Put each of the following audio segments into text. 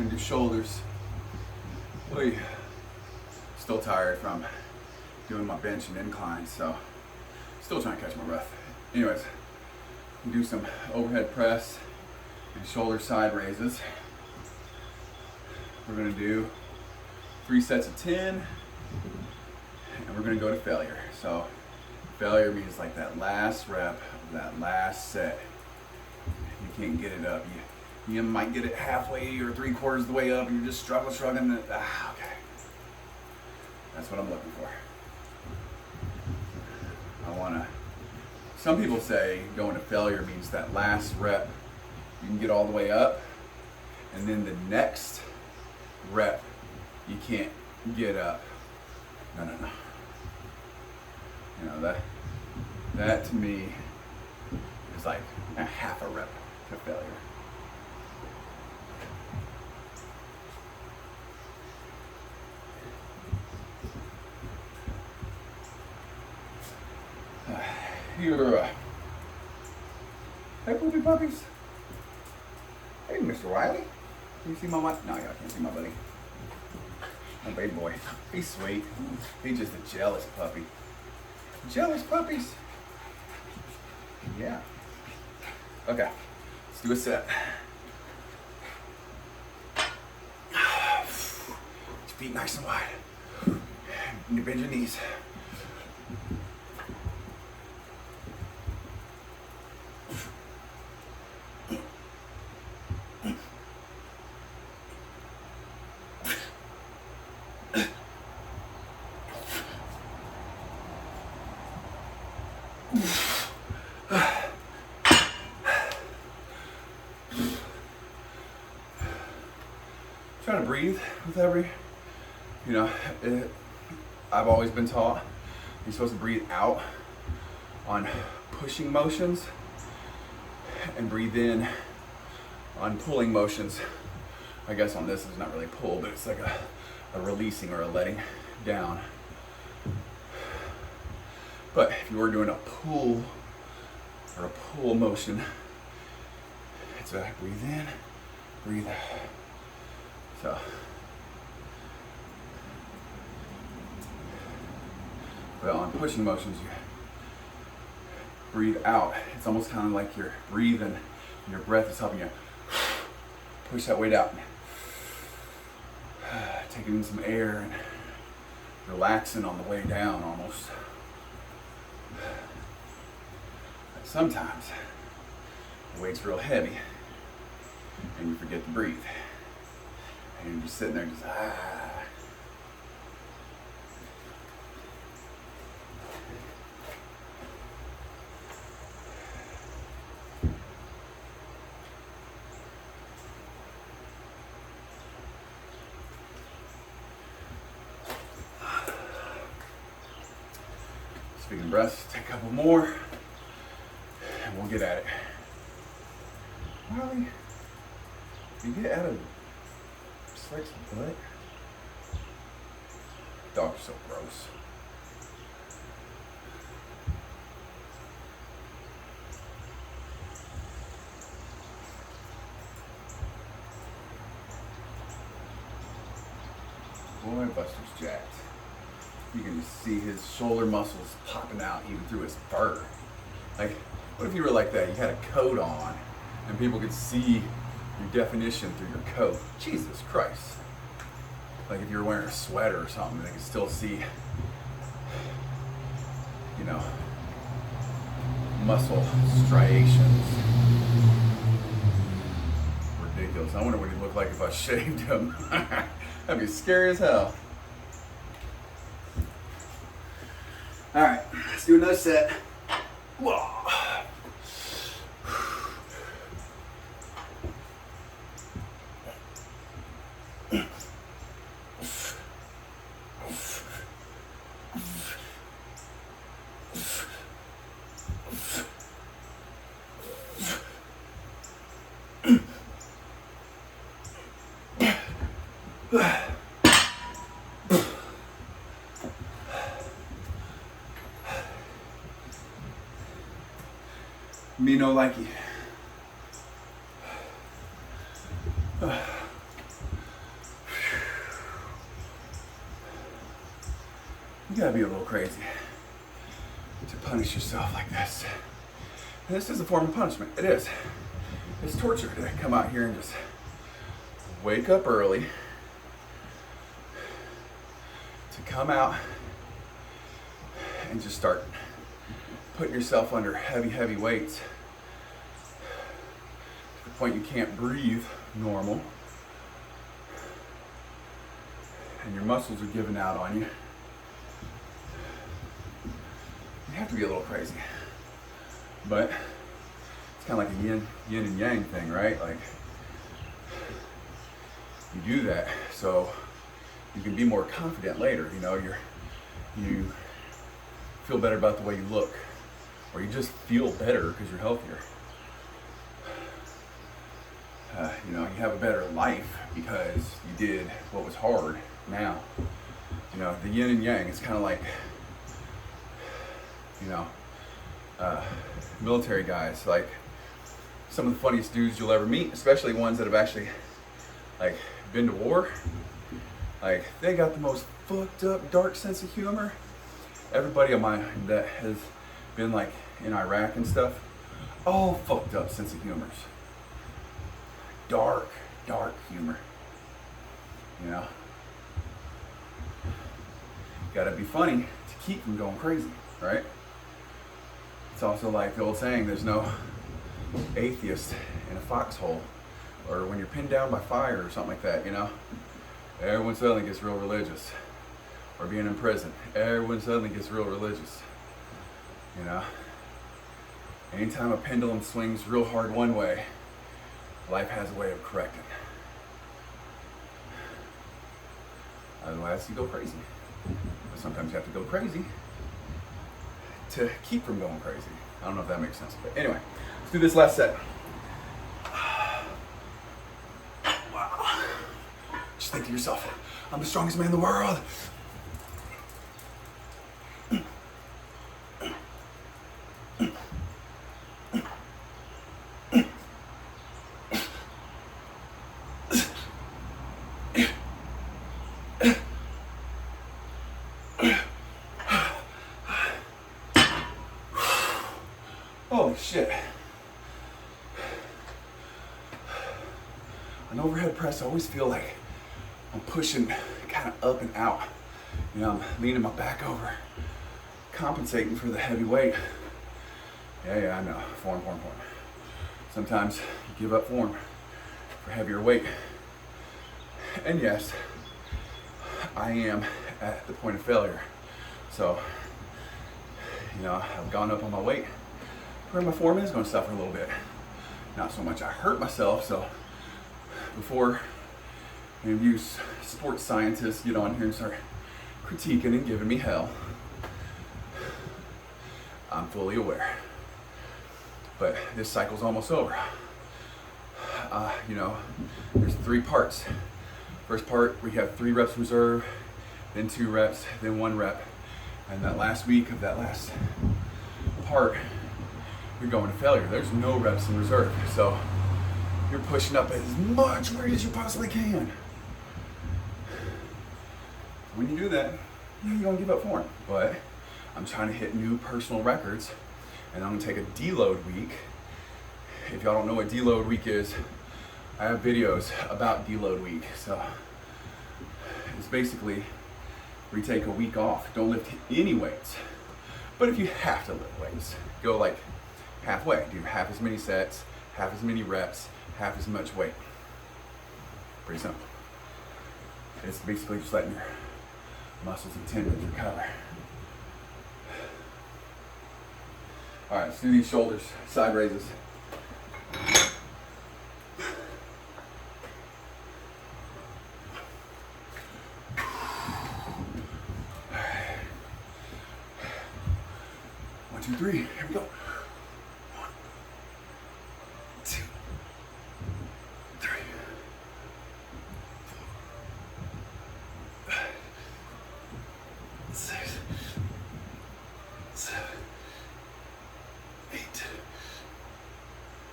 gonna do shoulders. Oy. Still tired from doing my bench and incline, so still trying to catch my breath. Anyways, do some overhead press and shoulder side raises. We're gonna do 3 sets of 10, and we're gonna go to failure. So failure means like that last rep of that last set. You can't get it up. You might get it halfway or 3/4 of the way up, and you're just struggling. Okay. That's what I'm looking for. Some people say going to failure means that last rep, you can get all the way up, and then the next rep, you can't get up. No. You know, that to me is like a half a rep to failure. Here, hey poopy puppies. Hey, Mr. Wiley. Can you see my wife? No, y'all can't see my buddy. My baby boy. He's sweet. He's just a jealous puppy. Jealous puppies. Yeah. Okay, let's do a set. Get your feet nice and wide. And you bend your knees. Trying to breathe with every, I've always been taught you're supposed to breathe out on pushing motions and breathe in on pulling motions. I guess on this is not really pull, but it's like a releasing or a letting down. But if you were doing a pull or a pull motion, it's a breathe in, breathe out. So, but on pushing motions, you breathe out. It's almost kind of like you're breathing, and your breath is helping you push that weight out. Taking in some air and relaxing on the way down almost. But sometimes the weight's real heavy and you forget to breathe. And you're just sitting there just Speaking of breaths, take a couple more and we'll get at it. Molly, you get out of Slick's butt? Dogs are so gross. Boy, Buster's jacked. You can just see his shoulder muscles popping out even through his fur. Like, what if you were like that? You had a coat on and people could see your definition through your coat. Jesus Christ. Like if you were wearing a sweater or something, they could still see, muscle striations. Ridiculous. I wonder what he'd look like if I shaved him. That'd be scary as hell. All right, let's do another set. Whoa. Me no likey. crazy to punish yourself like this. And this is a form of punishment. It is. It's torture to come out here and just wake up early, to come out and just start putting yourself under heavy, heavy weights to the point you can't breathe normal, and your muscles are giving out on you. You have to be a little crazy, but it's kind of like a yin and yang thing, right? Like, you do that so you can be more confident later. You know, you feel better about the way you look, or you just feel better because you're healthier. You know, you have a better life because you did what was hard. Now, you know, the yin and yang, it's kind of like, you know, military guys, like some of the funniest dudes you'll ever meet, especially ones that have actually like been to war. Like, they got the most fucked up, dark sense of humor. Everybody of mine that has been like in Iraq and stuff, all fucked up sense of humors. Dark humor. You know? Gotta be funny to keep from going crazy, right? It's also like the old saying, there's no atheist in a foxhole, or when you're pinned down by fire or something like that, you know? Everyone suddenly gets real religious. Or being in prison, everyone suddenly gets real religious. You know? Anytime a pendulum swings real hard one way, life has a way of correcting. Otherwise, you go crazy. But sometimes you have to go crazy to keep from going crazy. I don't know if that makes sense. But anyway, let's do this last set. Wow. Just think to yourself, I'm the strongest man in the world. Holy shit. An overhead press, I always feel like I'm pushing kind of up and out. You know, I'm leaning my back over, compensating for the heavy weight. Yeah, I know. Form. Sometimes you give up form for heavier weight. And yes, I am at the point of failure. So, you know, I've gone up on my weight where my form is going to suffer a little bit. Not so much I hurt myself, so before any of you sports scientists get on here and start critiquing and giving me hell, I'm fully aware. But this cycle's almost over. You know, there's 3 parts. First part, we have 3 reps reserve, then 2 reps, then 1 rep. And that last week of that last part, you're going to failure. There's no reps in reserve. So you're pushing up as much weight as you possibly can. When you do that, you're going to give up form. But I'm trying to hit new personal records, and I'm going to take a deload week. If y'all don't know what deload week is, I have videos about deload week. So it's basically where you take a week off. Don't lift any weights. But if you have to lift weights, go like halfway. Do half as many sets, half as many reps, half as much weight. Pretty simple. It's basically just letting your muscles and tendons recover. All right, let's do these shoulders, side raises. One, two, three. Here we go. 1, 2, 3, 4, 5, 6, 7, 8,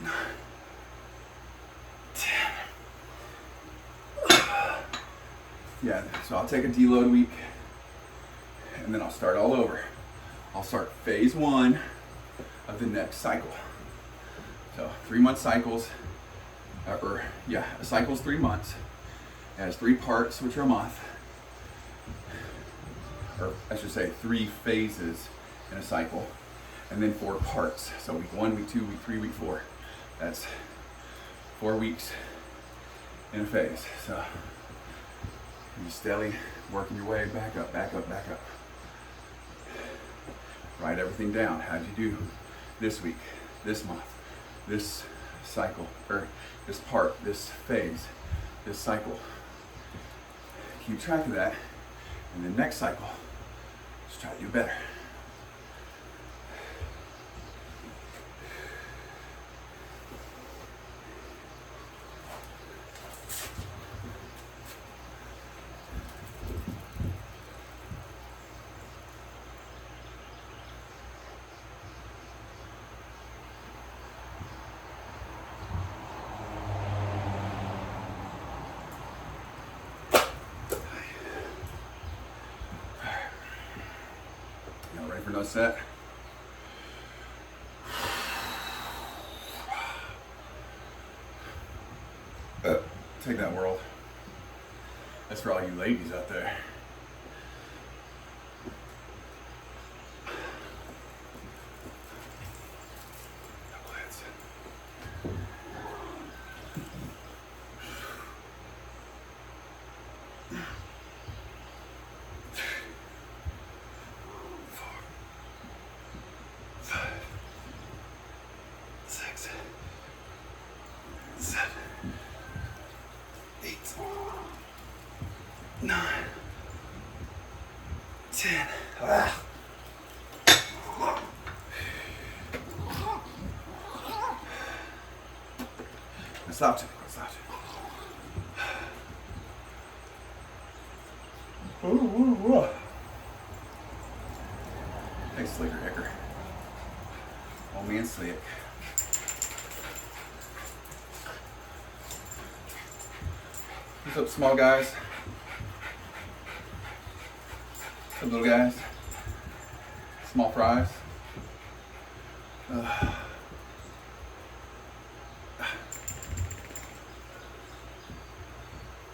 9, 10. Yeah, so I'll take a deload week, and then I'll start all over. I'll start phase 1 of the next cycle. So 3-month cycles, a cycle's 3 months. It has 3 parts, which are a month. Or I should say 3 phases in a cycle, and then 4 parts. So week 1, week 2, week 3, week 4. That's 4 weeks in a phase. So you steadily working your way back up, back up, back up. Write everything down. How'd you do this week, this month, this cycle, or this part, this phase, this cycle. Keep track of that, and then next cycle, just try to do better. For another set. Take that, world. That's for all you ladies out there. Stop it. Stop it. Ooh. Thanks, Slicker Hicker. Old man Slick. What's up, small guys? What's up, little guys? Small fries.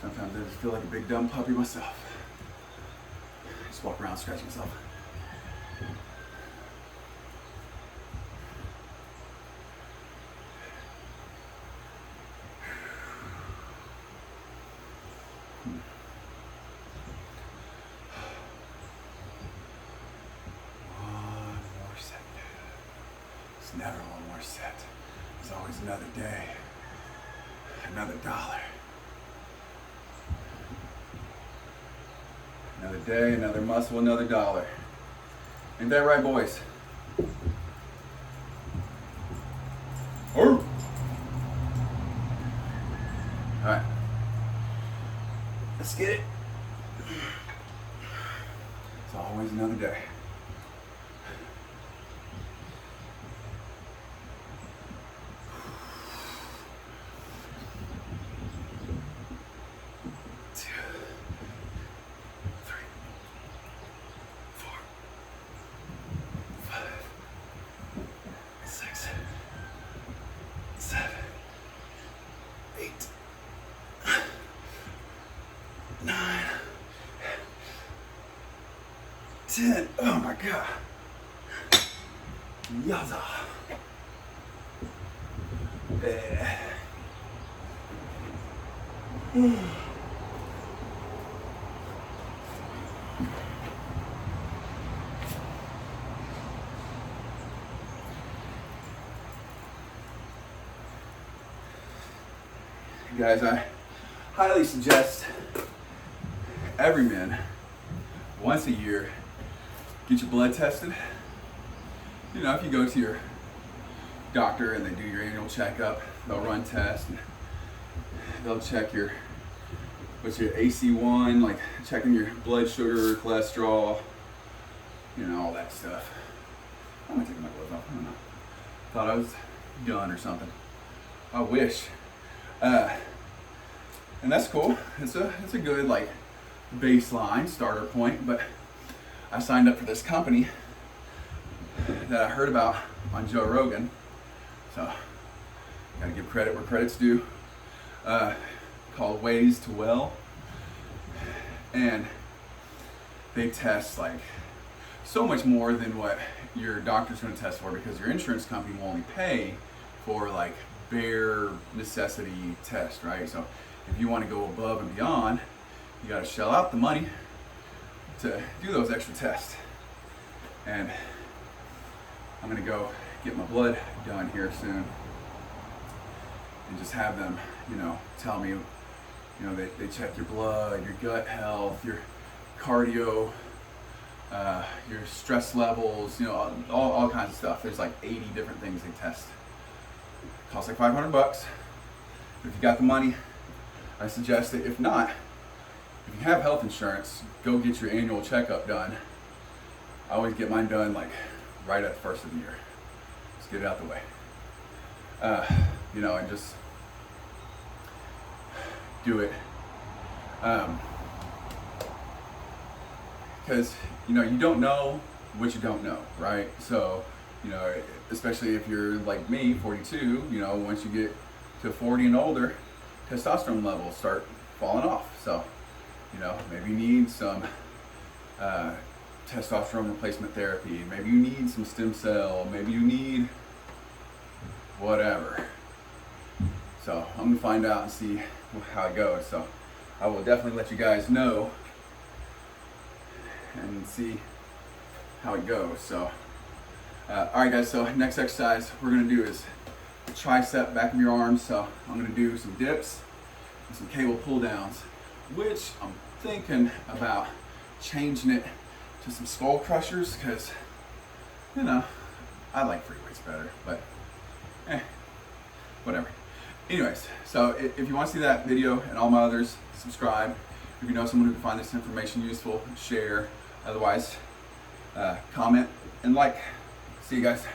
Sometimes I just feel like a big dumb puppy myself. Just walk around scratching myself. One more set. It's never one more set. It's always another day. Another dollar. Another day, another muscle, another dollar. Ain't that right, boys? All right. Let's get it. It's always another day. Oh my God. Yaza. Guys, I highly suggest every man once a year get your blood tested. You know, if you go to your doctor and they do your annual checkup, they'll run tests and they'll check your AC1, like checking your blood sugar, cholesterol, you know, all that stuff. I'm gonna take my gloves off. I don't know. Thought I was done or something. I wish. And that's cool. It's a good like baseline starter point, but I signed up for this company that I heard about on Joe Rogan. So, gotta give credit where credit's due. Called Ways to Well. And they test like so much more than what your doctor's gonna test for, because your insurance company will only pay for like bare necessity test, right? So if you want to go above and beyond, you got to shell out the money to do those extra tests. And I'm gonna go get my blood done here soon and just have them, tell me, they check your blood, your gut health, your cardio, your stress levels, all kinds of stuff. There's like 80 different things they test. Costs like $500. If you got the money, I suggest it. If not, if you have health insurance, go get your annual checkup done. I always get mine done like right at the first of the year. Just get it out the way. And just do it. Because, you don't know what you don't know, right? So, especially if you're like me, 42, once you get to 40 and older, testosterone levels start falling off. So, maybe you need some testosterone replacement therapy. Maybe you need some stem cell. Maybe you need whatever. So I'm gonna find out and see how it goes. So I will definitely let you guys know and see how it goes. So, all right, guys. So next exercise we're gonna do is tricep, back of your arms. So I'm gonna do some dips and some cable pull downs, which I'm thinking about changing it to some skull crushers, because I like free weights better, but whatever. Anyways, so if you want to see that video and all my others, subscribe. If you know someone who can find this information useful, share. Otherwise, comment and like. See you guys.